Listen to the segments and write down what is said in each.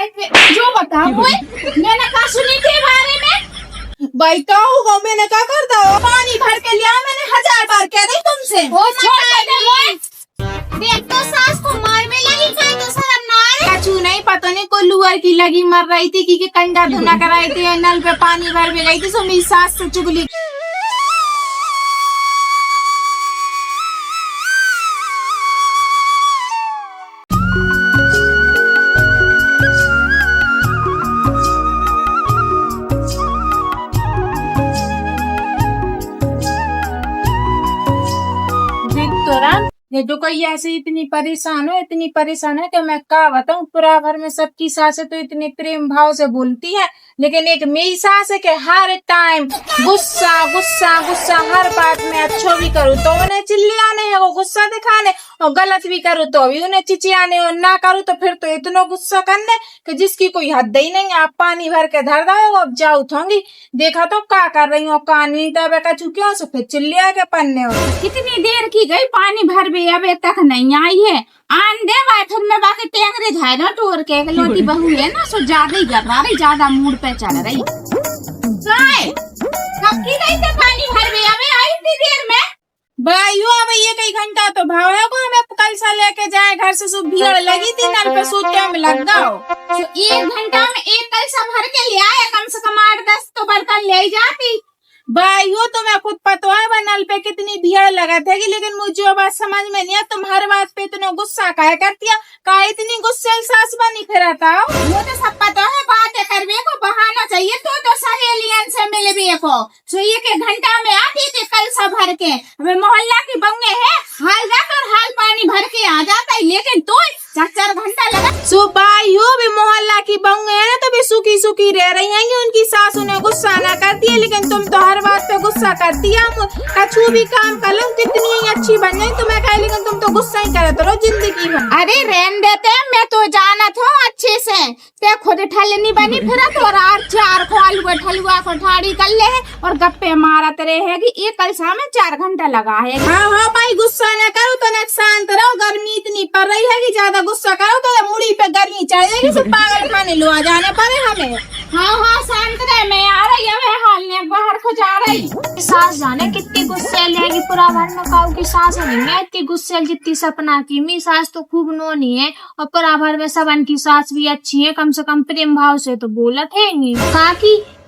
जो बताओ मैंने कहा सुनी थी बारे में। भाई क्या होगा, मैंने क्या करता हो, पानी भर के लिया मैंने 1000 बार कह रही तुमसे। वो देख तो सास को मार में लगी खाई तो शर्म ना आए। कछु नहीं, पता नहीं को लुअर की लगी मर रही थी कि कंधा धुना कराई थी, नल पे पानी भर भी गई थी, सो मेरी सास से चुगली। ये जो कोई ऐसे इतनी परेशान है कि मैं क्या बताऊं, पूरा घर में सबकी सासें तो इतने प्रेम भाव से बोलती है, लेकिन एक मेरी सास है कि हर टाइम गुस्सा गुस्सा गुस्सा, हर बात में अच्छो भी करूँ तो उन्हें चिल्लाने है, वो गुस्सा दिखाने, और गलत भी करूँ तो भी उन्हें चिचियाने, और ना करूँ तो फिर तो इतना गुस्सा करने कि जिसकी कोई हद ही नहीं। आप पानी भर के धर दो, अब जाओ उठोंगी, देखा तो क्या कर रही हूँ, कहानी तब का चुकी से फिर चिल्लिया के पन्ने हो। कितनी देर की गई पानी भर भी अबे तक नहीं आई है। आन दे भाई, फिर मैं बाकी टेंगरे झाए ना टोर के लोटी बहू है ना, सो ज्यादा ही गरमा रही, ज्यादा मूड पे चढ़ रही। कब की गई थे पानी भर भी अबे आई इतनी देर में। भाइयों अब ये कई घंटा तो भाव है को, हमें कल सा लेके जाए घर से, सुबह भीड़ लगी थी नल पे, सूते में लग गओ। तो 1 घंटा में एक कलसा भर के ले आए, कम से कम 8-10 तो बर्तन ले जाती। भाइयों तुम्हें खुद पता है नल पे कितनी भीड़ लगा थे, लेकिन मुझे बात समझ में नहीं है, तुम हर बात पे इतना गुस्सा काहे करती है, का इतनी गुस्से सास बनी फिरता हो। वो तो सब पता है, बात करवे को बहाना चाहिए तो सहेलियन से मिलवे को। सो 1 घंटा में आती थी कलसा भर के, हमें मोहल्ला की बंगे है, हाल जाकर हाल पानी भर के आ जाता है, लेकिन तो 4-4 घंटा लगा। सो भाइयों भी मोहल्ला की बंगे है ना, तो भी सुखी सुखी रह रही है, उनकी सास उन्हें गुस्सा ना करती है, लेकिन तुम तो हर बात पे गुस्सा करती है। कछु भी काम कर लो, कितनी ही अच्छी बन जाए तुम्हें कहे, लेकिन तुम तो गुस्सा ही करते रहो जिंदगी में। अरे रहन देते, मैं तो जाना था अच्छे से, ते खुद ठल्ली बनी फिरत, और 4 को आलू ठलुआ को ठाड़ी कर ले और गप्पे मारत रहेगी। एक कलसा में 4 घंटा लगा है। हाँ भाई, गुस्सा न करो तो शांत रहो, गर्मी इतनी पड़ रही है कि ज्यादा गुस्सा करो तो मुड़ी पे गर्मी चढ़ जाएगी, सब पागल खाने लो आ जाने पड़े हमें। हाँ शांत रहे, मैं आ रही है, हाल ने बाहर को जा रही। सास जाने कितनी गुस्से लेगी, पूरा भर में काऊ की सास नहीं है इतनी गुस्से जितनी सपना की। मेरी सास तो खूब नोनी है, और पूरा भर में सबन की सास भी अच्छी है, कम से कम प्रेम भाव से तो बोलत है।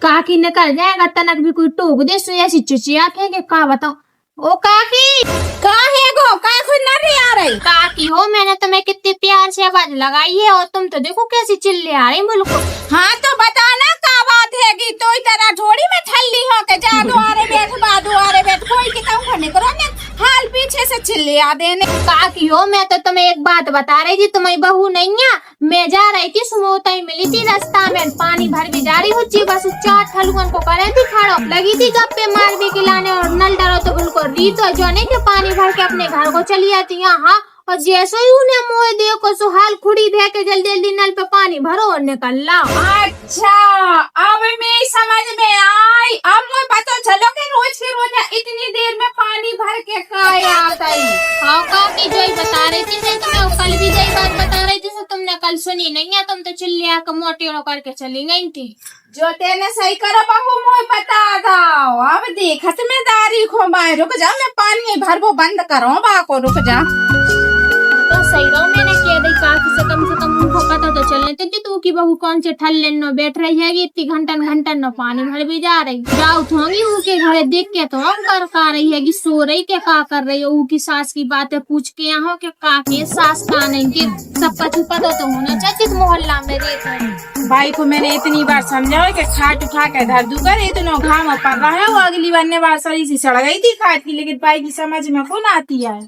काकी निकल जाएगा तनक भी कोई टोक दे, सो ऐसी चिचियात है कि का बताओ। ओ काकी काहे गो, काहे खुद नहीं आ रही। काकी हो, मैंने तुम्हें कितनी प्यार से आवाज लगाई है, और तुम तो देखो कैसी चिल्ले आ रही मुल्क। हाँ तो बताना क्या बात है कि तो तरह थोड़ी में ठल्ली हो के जा दुआरे बैठ कोई की काम करने करो ने, हाल पीछे से चिल्ले आ देने। काकी हो, मैं तो तुम्हें एक बात बता रही थी, तुम्हारी बहू नहीं है, मैं जा रही थी समोता ही मिली थी रास्ता में, पानी भर भी जा रही हूँ, बस 4 ठलुअन को करे थी खड़ो, लगी थी गप्पे मार भी खिलाने, और नल डरो तो बिल्कुल रीत हो जो नहीं कि पानी भर के अपने घर को चली जाती है। हाँ, और जैसे ही उन्हें मोह देखो सो हाल खुड़ी दे के जल्दी जल्दी नल पे पानी भरो और निकल लाओ। अच्छा अब मैं समझ में आई, अब मुझे पता चलो कि रोज के रोज इतनी देर में पानी भर के काय आता है। हाँ काकी जो ही बता रही थी, मैं तुम्हें कल भी यही बात बता रही थी, तुमने कल सुनी नहीं है, तुम तो चिल्लिया के मोटी करके चली गई थी। जो तेने सही करो बहू मुझे बता दो, अब देखत में दारी खो बाय, रुक जा मैं पानी भर वो बंद करो बाको, रुक जा। तो सही रहो, मैंने कह दी काकी से कम उनको पता तो चलने तो तू की बहू कौन से ठल्ले नो बैठ रही है, इतनी घंटन नो पानी भर भी जा रही। जाओ उठोंगी उनके घर देख के तो हम कर रही है कि सो रही के का कर रही है, उनकी सास की बातें पूछ के यहाँ के काकी सास का नहीं कि सबका पता तो होना चाहिए मोहल्ला में रहते। भाई को मैंने इतनी बार समझाओ कि खाट उठा के धर दू कर, इतना घाम पड़ रहा है, वो अगली बार सड़ी सी सड़ गई थी खाट की, लेकिन भाई की समझ में कौन आती है।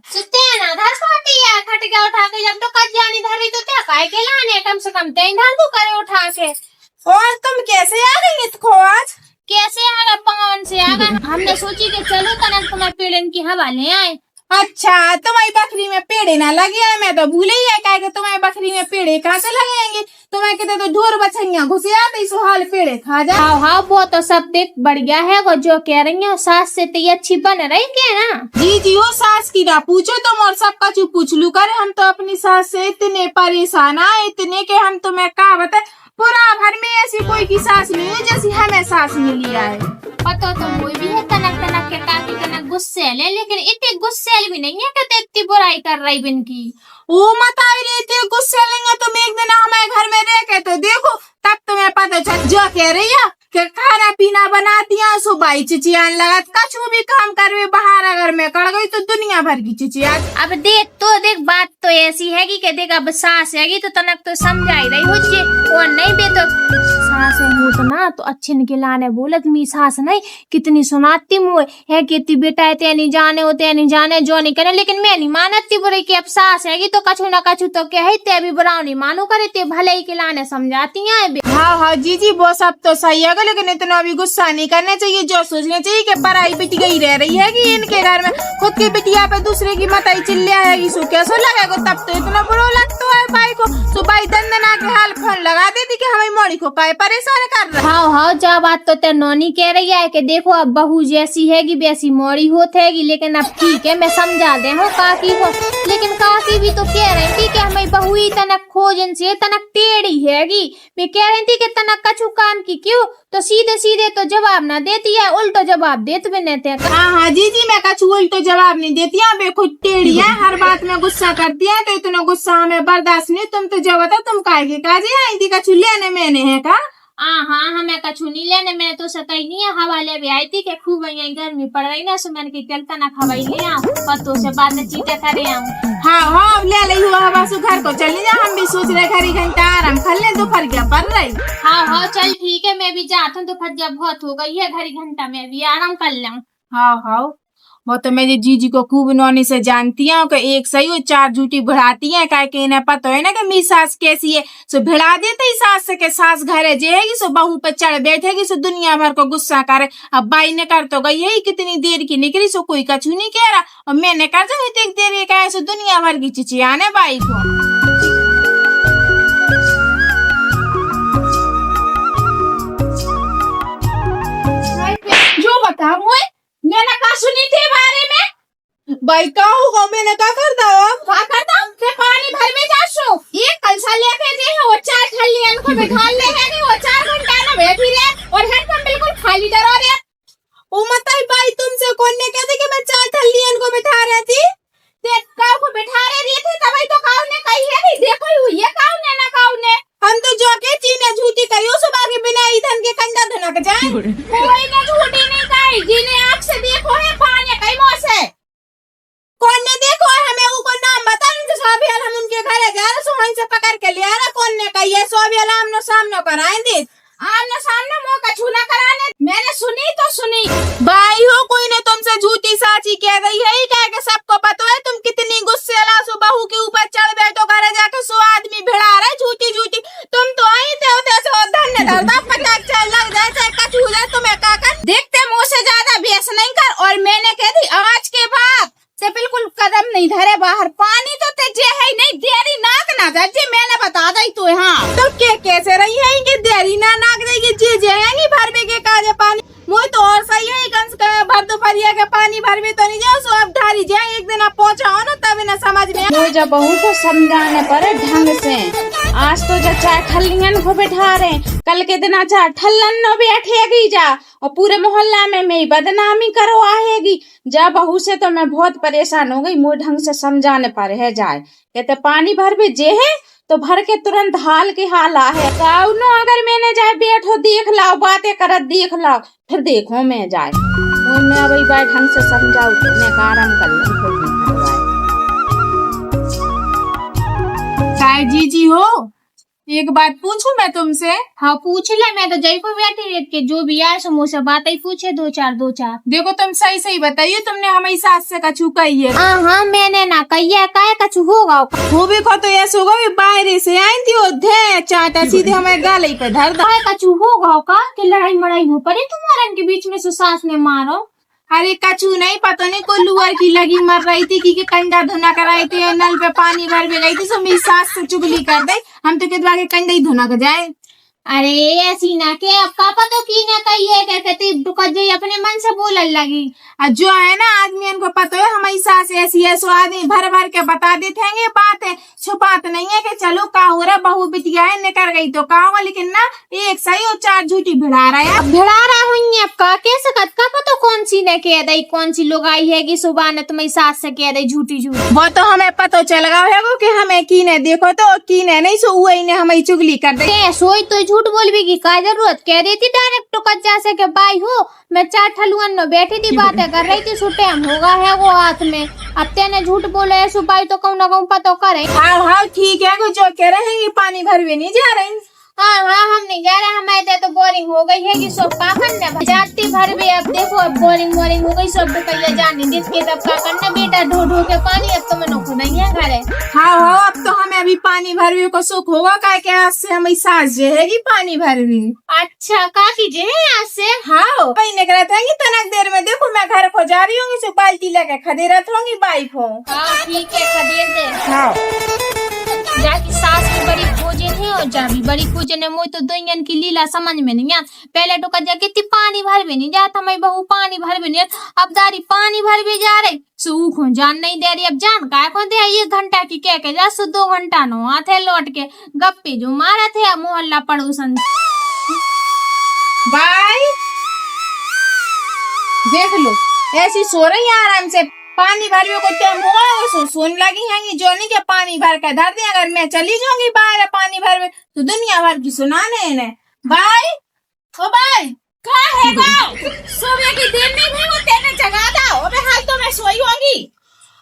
खट के उठा के जब तो कच जानी धरी तो क्या काय के लाने, कम से कम तेन धर को करे उठा के। और तुम कैसे आ गई इसको आज? कैसे आ गए, पवन से आ गए। हमने सोची कि चलो तनक तुम्हें पेड़न की हवा ले आए। अच्छा, तुम्हारी बकरी में पेड़े ना लगे हैं, मैं तो भूल ही है कि तुम्हारी बकरी में पेड़े कहाँ से लगेंगे। तुम्हें कहते तो ढोर बछैया घुसे आते सो हाल पेड़े खा जा। हाँ हाँ, वो तो सब देख बढ़िया है, वो जो कह रही है सास से तो ये अच्छी बन रही क्या ना। जी वो सास की ना पूछो तुम, और सबका चू पूछ लू करे। हम तो अपनी सास से इतने परेशान है, इतने के हम तुम्हें कहा बताए पूरा भर में ऐसी कोई की सास नहीं है जैसी हमें सास मिली है। पता तो वो भी है, तनक तनक के काफी तनक गुस्सेल है, लेकिन इतनी गुस्सेल भी नहीं है कि इतनी बुराई कर रही बिन की। वो मत आई रही थी गुस्से लेंगे तुम एक दिन हमारे घर में रह के तो देखो, तब तुम्हें पता चल। जो कह रही है कि खाना पीना बनाती है सुबह चिचियान लगा, कछु भी काम करवे बाहर अगर मैं कर गई तो दुनिया भर की चिचियान। अब देख बात तो ऐसी है कि देख अब सास है तो तनक तो समझा ही रही हो जे, और नहीं बे तो सास हो तो ना तो अच्छे निकलाने बोलत मी सास नहीं कितनी सुनाती मुझे है कि ती बेटा ते नहीं जाने होते नहीं जाने जो नहीं करे, लेकिन मैं नहीं मानती बुरे की अब सास है तो कछु ना कछु तो कह ते भी बुरा नहीं मानो करे ते भले ही खिलाने समझाती है। हाँ जी वो सब तो सही है, लेकिन इतना भी गुस्सा नहीं करना चाहिए। जो सोचना चाहिए कि पराई बेटी गई रह रही है कि इनके घर में खुद की बिटिया पे दूसरे की मताई चिल्लिया है, इसको कैसा लगेगा। तब तो इतना बुरा लगता है भाई को। तो भाई दंदना के हाल फोन लगा देती कि हमारी मोड़ी को काय परेशान कर रहा। हाँ जा बात तो ते नौनी कह रही है कि देखो अब बहू जैसी हैगी वैसी मोड़ी होती हैगी, लेकिन अब ठीक है मैं समझा दे हूँ काकी को। लेकिन काकी भी तो कह रही थी कि हमारी बहू ही तनक खोजन से तनक टेढ़ी हैगी। मैं कह रही थी कि तनक कछु काम की क्यों, तो सीधे सीधे तो जवाब ना देती है, उल्टो जवाब देते भी नहीं थे। हाँ जी मैं कछु उल्टो जवाब नहीं देती है, बे खुद टेढ़ी है, हर बात में गुस्सा करती है। तो इतना गुस्सा हमें बर्दाश्त नहीं। तुम तो जो बता तुम काहे काजे आई थी, कछु लेने मैंने है का। हाँ हमें कछु नहीं लेने, मैंने तो सकाई नहीं है हवाले भी आई थी कि खूब यहाँ गर्मी पड़ रही ना, सो मैंने चलता ना खवाई ले आऊं पतों से बातचीत करे आऊं। हाँ ले ली हुआ हवा से घर को चले जा। हम भी सोच रहे घड़ी घंटा आराम कर ले, दोपहर क्या पड़ रही। हाँ चल ठीक है, मैं भी जाता हूँ, दोपहर जब बहुत हो गई है घड़ी घंटा मैं भी आराम कर लूं। हाँ वो तो मेरी जीजी को खूब नौनी से जानती है कि एक सही और चार झूठी भिड़ाती है। क्या कि इन्हें पता है ना कि मेरी सास कैसी है, सो भिड़ा देते ही सास से के सास घरे जाएगी सो बहू पे चढ़ बैठेगी सो दुनिया भर को गुस्सा करे। अब बाई ने कर तो गई है कितनी देर की निकली सो कोई कछु नहीं कह रहा, और मैंने कर जो इतनी देर का सो दुनिया भर की चिचियाने बाई को। जो बता मैंने कहा सुनी थी बारे में भाई का होगा, मैंने क्या करता हूँ पानी भर में जासो एक कलसा लेके दे वो 4 थलियां को बिठा ले है कि वो 4 घंटा ना बैठी रहे और हैंडपंप बिल्कुल खाली डरा रहे। ओ मताई भाई तुमसे कौन ने कहते कि मैं 4 थलियां को बिठा रही थी। देख काऊ को बिठा रही थी तभी तो काऊ ने कही है कि देखो हुई है काऊ ने ना काऊ ने। हम तो जो के चीने झूठी कही सुबह के बिना ईंधन के कंधा धनक जाए। कोई ने झूठी नहीं कही, जिन्हें आँख से देखो है पानी कई मुंह से। कौन ने देखो है हमें उनको नाम बता नहीं तो सोबियल हम उनके घर जा रहे सो वहीं से पकड़ के ले आ रहा। कौन ने कही है सोबियल आमनो सामने कराए दे, आमने सामने मुंह का छूना कराने। मैंने सुनी तो सुनी भाई हो कोई ने तुमसे झूठी साची कह रही है क्या कि सबको पता है तुम कितनी गुस्से सो बहू के ऊपर चढ़ बैठो घर जाके सो आदमी भिड़ा रहे झूठी झूठी। तुम तो आई थे सो धन्य धरता पटाख चल लग जाए चाहे कछु हो जाए तुम्हें का कर। देखते मुंह से ज्यादा बेस नहीं कर, और मैंने कह दी आज के बाद से बिल्कुल कदम नहीं धरे बाहर। पानी तो तेजे है नहीं देरी नाक ना दर्जे मैंने बता दी तो। हाँ तो क्या कैसे रही है कि देरी ना नाक देगी जी जाएंगी भर में के काजे पानी। मुझे तो और सही है कम से कम भर दोपहरिया के पानी भर में तो नहीं जाओ सो अब ढारी जाए एक दिन आप पहुँचाओ ना तभी ना समझ में। मुझे जब बहू को समझाने पड़े ढंग से। आज तो जब चाय ठल्लियन को बैठा रहे, कल के दिन अच्छा ठल्लन न बैठेगी जा और पूरे मोहल्ला में मेरी बदनामी करो आएगी। जब बहू से तो मैं बहुत परेशान हो गई, मुझे ढंग से समझाने पर है जाए। कहते पानी भर भी जे है तो भर के तुरंत हाल के हाल आहे काउनो अगर मैंने जाए बैठो देख लाओ बातें करत देख लाओ फिर देखो मैं जाए तो मैं वही बात ढंग से समझाऊ मैं आराम कर लूं। काय जीजी हो एक बात पूछूं मैं तुमसे। हाँ पूछ ले, मैं तो जय को बैठी रह के जो भी आए सो मुझसे बात ही पूछे दो चार। देखो तुम सही सही बताइए, तुमने हमारी सास से कछु कही है। हाँ मैंने ना कही है काय कछु होगा वो भी को तो ऐसा होगा बाहर से आई थी वो धे चाटा सीधे हमारे गाले पे धर दो। काय कछु होगा का कि लड़ाई मड़ाई हो पड़ी तुम्हारे के बीच में सो सास ने मारो। अरे कछु नहीं, पता नहीं कोई लुअर की लगी मर रही थी कि कंडा धुना कराई थी और नल पे पानी भर भी गई थी, सो मेरी सास से चुगली कर दे, हम तो कितवा के कंडा ही धुना कर जाए। अरे ऐसी ना के अब पापा तो की ना कही है क्या कहते जी अपने मन से बोलने लगी। और जो है ना आदमी को पता है हमारी सास ऐसी है, सो आदमी भर भर के बता देते हैं, ये बात है छुपात नहीं है कि चलो का हो रहा बहू बिटिया है निकल गई तो का होगा, लेकिन ना एक सही और चार झूठी भिड़ा रहा है। अब भिड़ा रहा हुई अब का कैसे कद का पता कौन सी ने कह दई, कौन सी लोग आई है कि सुबह ने तुम्हारी सास से कह दई झूठी झूठी। वो तो हमें पता चल गया है कि हमें की ने देखो तो की ने नहीं, सो वही ने हमारी चुगली कर दी। सोई तो झूठ बोल भी की का जरूरत, कह रही थी डायरेक्ट तो कच्चा से के बाई हो मैं चार ठलुअन में बैठी थी बातें कर रही थी, सो टाइम होगा है वो हाथ में, अब तेने झूठ बोले है सुबाई तो कहूँ ना कहूँ पता करे। हाँ ठीक है, कुछ जो कह रहे हैं ये पानी भर भी नहीं जा रही। हाँ हम नहीं जा रहे, हमारे तो बोरिंग हो गई है कि सब का करने जाती भर भी, अब देखो अब बोरिंग हो गई सब कहिया जाने जिसके तब का करना बेटा ढो ढो के पानी, अब तो मैं नौकू नहीं है घरे। हाँ अब तो हमें अभी पानी भरवे को सुख होगा का के आज से हमारी सास जो है पानी भरवी। अच्छा का कीजिए आज से। हाँ वही निकला था तनक देर में, देखो मैं घर को जा रही हूँ, सो बाल्टी लेके खदेरत होंगी बाइक हो। हाँ ठीक है खदेर दे। हाँ जाकी सास की बड़ी खोजन है और जा भी बड़ी खोजन है, मुझे तो दुनियन की लीला समझ में नहीं आ। पहले तो कह कितनी पानी भर भी नहीं जाता, मैं बहू पानी भर भी नहीं, अब दारी पानी भर भी जा रही सूख जान नहीं दे रही, अब जान का को दे 1 घंटा की कह के जा, 2 घंटा नो आते लौट के गप्पे जो मारा थे मोहल्ला पड़ोसन। बाय देख लो ऐसी सो रही आराम से, पानी भरवे को टाइम हुआ सोन लगी है जो नहीं के पानी भर के धर दे, अगर मैं चली जाऊंगी बाहर पानी भरवे तो दुनिया भर की सुनाने इन्हें। बाय ओ बाय का है गाँव सुबह की देर में भी वो तेने जगा था, अबे हाल तो मैं सोई होंगी।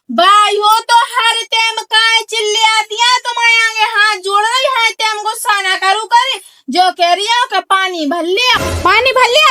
बाई हो तो हर टाइम काय चिल्ले आती है, तुम्हारे आगे हाथ जोड़ रही है, टाइम गुस्सा ना करू करे, जो कह रही है कि पानी भर लिया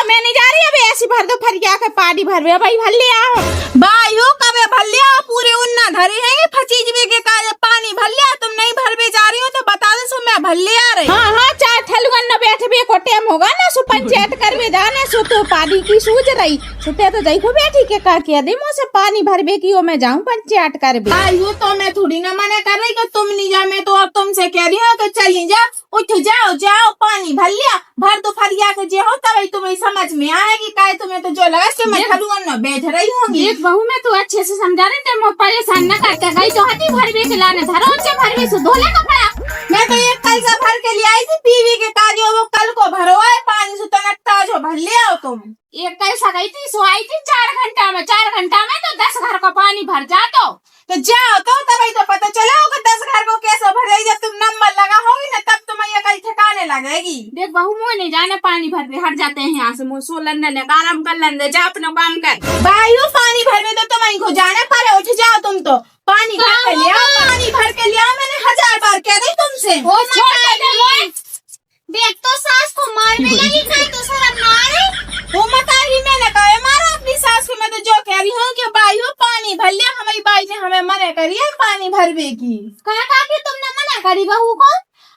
मैं नहीं जा रही, अभी ऐसी भर दो फरिया के पानी भर भाई भर लिया बाई हो कबे भर लिया, पूरे उन्ना धरे हैं फचीज में के काले पानी भर लिया, तुम नहीं भर भी जा रही हो तो बता दो सो मैं भर लिया रही। हाँ चार ठलुअन न बैठ भी को टाइम होगा ना, सो पंचायत कर भी जाने, सो तो पानी की सूझ रही, सो ते तो देखो बैठी के का किया दे मुझसे पानी भर बे की मैं जाऊं पंचायत कर भी। आयु तो मैं थोड़ी ना मना कर रही कि तुम नहीं जा, मैं तो अब तुमसे कह रही हूँ कि चली जा, उठ जाओ पानी भर लिया, भर तो फरिया के जे हो तभी तुम्हें समझ में आएगी, काय तुम्हें तो जो लगा से मैं ठलुअन में बैठ रही होंगी। एक बहू में तो अच्छे से समझा रहे थे, परेशान न करते गई तो हती भर बे के लाने धरो से भर बे से धोले कपड़ा। मैं तो एक कल से भर के लिए आई थी पीवी के काजो, वो कल को भरो है पानी से तनकता जो भर लिया हो तुम। एक कल सा गई थी, सो आई थी 4 घंटा में तो 10 घर का पानी भर जातो, तो जाओ तो तभी तो पता चला होगा 10 घर को कैसे भर रही, जब तुम नंबर लगा होगी ना तब तुम्हें ये कल ठिकाने लगेगी। देख बहू मुँह नहीं जाने पानी भर दे, हट जाते हैं यहाँ से, मुँह सोलन ने आराम कर लेने दे, जा अपना काम कर। भाइयों पानी भरने तो तुम्हें को जाने पड़े, उठ जाओ तुम तो पानी भर के लिया, पानी भर के लिया, मैंने 1000 बार कह दी तुमसे। देख तो सास को मार भी लगी, कहीं तो शर्म ना आ रही। वो मत ही मैंने कहा मारो अपनी सास को, मैं तो जो कह रही हूँ कि भाइयों पानी भर लिया, हमारी बाई ने हमें मना करी है पानी भरवे की। कहा कि तुमने मना करी बहू को।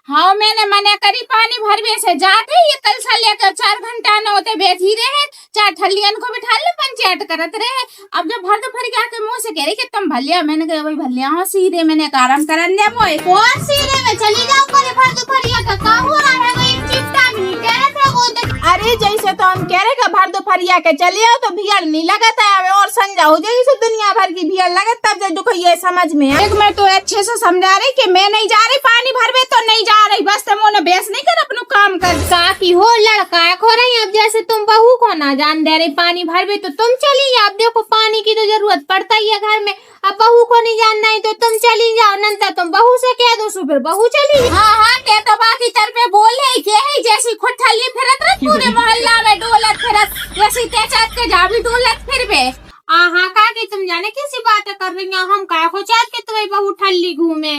हाँ मैंने मना करी पानी भरवे से जाते, ये कल सा लेकर 4 घंटा न होते बैठी रहे, 4 ठलियन को बिठा लो पंचायत करत रहे, अब जब भर तो भर गया के मुँह से कह रही कि तुम भलिया, मैंने कहा वही भलिया हाँ सीधे, मैंने आराम करन दे मोए और सीधे में चली जाओ करे भर तो भरिया का हो रहा है, वो एक चिपटा नहीं कह रहे थे वो। अरे जैसे तो हम कह रहे कि भर दो फरिया के चले आओ तो भीड़ नहीं लगता है, और संजा हो जाएगी से दुनिया भर की भीड़ लगे तब जब दुख ये समझ में है। एक मैं तो अच्छे से समझा रही कि मैं नहीं जा रही पानी भरवे तो नहीं जा रही, बस तुम उन्हें बेस नहीं कर अपना काम कर। काकी हो लड़का खो रही, अब जैसे तुम बहू को ना जान दे रही पानी भरवे तो तुम चली जाओ, अब देखो पानी की तो जरूरत पड़ता ही है घर में, अब बहू को नहीं जानना है तो तुम चली जाओ, नंतर तुम बहू से कह दो सो फिर बहू चली। हाँ ते तो बाकी तरफे बोल है के है जैसी खुटली फिरत रह पूरे मोहल्ला में डोलत फिरत, जैसी तेजाब के जाबी डोलत फिर बे। हाँ काकी तुम जाने कैसी बातें कर रही हैं, हम काय को चाहते कि तुम्हें बहू ठल्ली घूमे,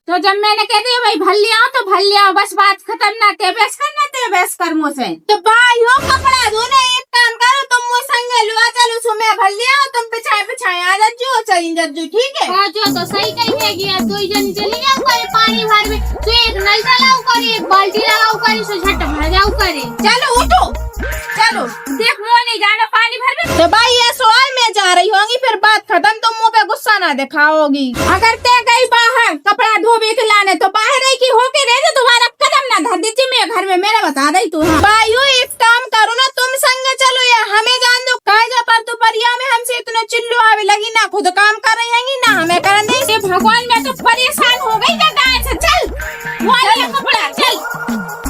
तो जब मैंने कह दिया भाई भलिया तो भलिया, बस बात खत्म, ना ते बस कर मुझसे। तो भाई हो कपड़ा धोने एक काम करो तुम मुझसे संगे लुआ चलो सुमे भर लिया तुम पिछाए आ जाओ चली जज्जू ठीक है। हाँ जो तो सही कही है कि दो जन चली जाओ करे पानी भर में, तो एक नल चलाओ करे, एक बाल्टी लगाओ करे, सो झट भर जाओ करे। चलो उठो चलो। देख मोनी जाना पानी भर में। तो भाई ये सवाल में जा रही होंगी फिर बात खत्म, तुम मुँह पे गुस्सा ना दिखाओगी। अगर ते गई बाहर कपड़ा धोबे के लाने तो बाहर ही की होके रह जा, तुम्हारा कदम ना धर दीजिए मैं घर में, मेरा बता रही तू। हाँ भाइयों एक काम करो ना, तुम संग चलो या हमें जान दो कायजा पर तो परिया में हमसे इतने चिल्लू आवे लगी ना, खुद काम कर रही है ना हमें करने। ये भगवान मैं तो परेशान हो गई जगह से। चल वो ले कपड़ा चल।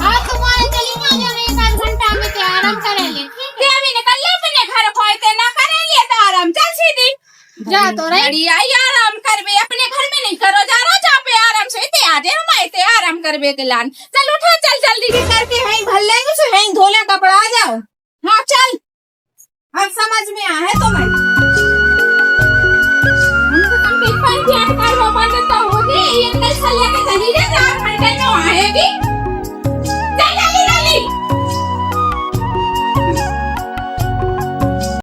हाँ तुम्हारे चली ना जाने, एक आध घंटा में ते आराम करे ले, ठीक है। अभी निकल ले अपने घर खोते ना करे लिए तो आराम। चल सीधी जा तो रही। बड़ी आई आराम करबे, अपने घर में नहीं करो, जा रो जा पे आराम से ते आ जाए हम आते आराम करबे के लान। चल उठा चल जल्दी करके हैं भर लेंगे सो हैं धोले कपड़ा आ जाओ। हाँ चल अब समझ में आया तुम्हें।